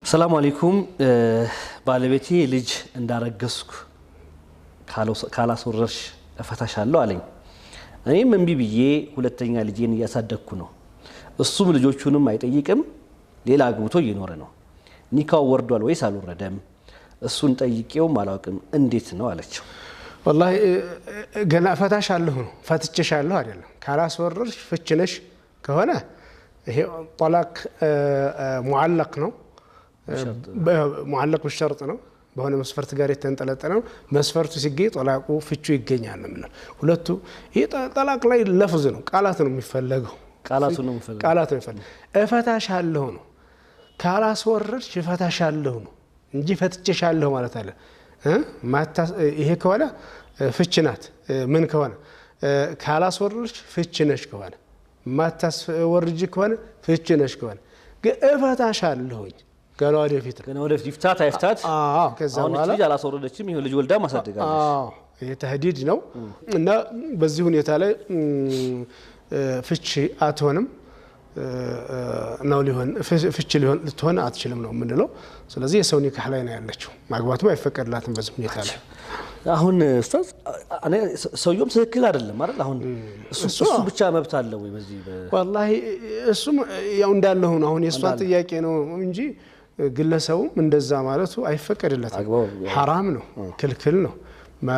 ሰላም አለይኩም ባለቤቴ ልጅ እንዳረገስኩ ካላስወረሽ እፈታሻለሁ አለኝ። እኔም እንቢ ብዬ ሁለተኛ ልጄን እያሳደግኩ ነው። እሱም ልጆቹንም አይጠይቅም፣ ሌላ አግብቶ እየኖረ ነው። ኒካው ወርዷል ወይስ አልወረደም? እሱን ጠይቄውም አላውቅም። እንዴት ነው አለችው። والله ገና እፈታሻለሁ ነው ፈትቼሻለሁ አይደለም። ካላስወረሽ ፍች ነሽ ከሆነ ይሄ طلاق معلق ነው። معلق بالشرط ነው። በሆነ መስፈርት ጋር የተንጠለጠለ ነው። መስፈርቱ ሲገኝ طلاقው ፍቹ ይገኛል ነው ማለት። ሁለቱ ይሄ طلاق ላይ ለፍዝ ነው፣ ቃላት ነው የሚፈለገው። ቃላት ነው የሚፈለገው። እፈታሻለሁ ነው። ካላስወረሽ እፈታሻለሁ ነው እንጂ ፈትቼሻለሁ ማለት አለ። ይሄ ከሆነ ፍች ናት። ምን ከሆነ ካላስወረሽ ፍች ነሽ ከሆነ ማታስወርጂ ከሆነ ፍች ነሽ ከሆነ እፈታሻለሁኝ ገና ወደፊት ይፍታት አይፍታት። ከዛ አሁን ልጅ አላስወረደችም፣ ይሄ ልጅ ወልዳ ማሳደጋለች። ይሄ ተህዲድ ነው እና በዚህ ሁኔታ ላይ ፍች አትሆንም ነው ሊሆን ፍች ሊሆን ልትሆን አትችልም ነው የምንለው። ስለዚህ የሰው ኒካህ ላይ ነው ያለችው፣ ማግባቱም አይፈቀድላትም በዚህ ሁኔታ ላይ። አሁን ኡስታዝ ሰውየውም ትክክል አይደለም አይደል? አሁን እሱ ብቻ መብት አለው ወይ በዚህ? والله እሱም ያው እንዳለው ነው። አሁን የሷ ጥያቄ ነው እንጂ ግለሰቡም እንደዛ ማለቱ አይፈቀድለትም፣ ሐራም ነው፣ ክልክል ነው።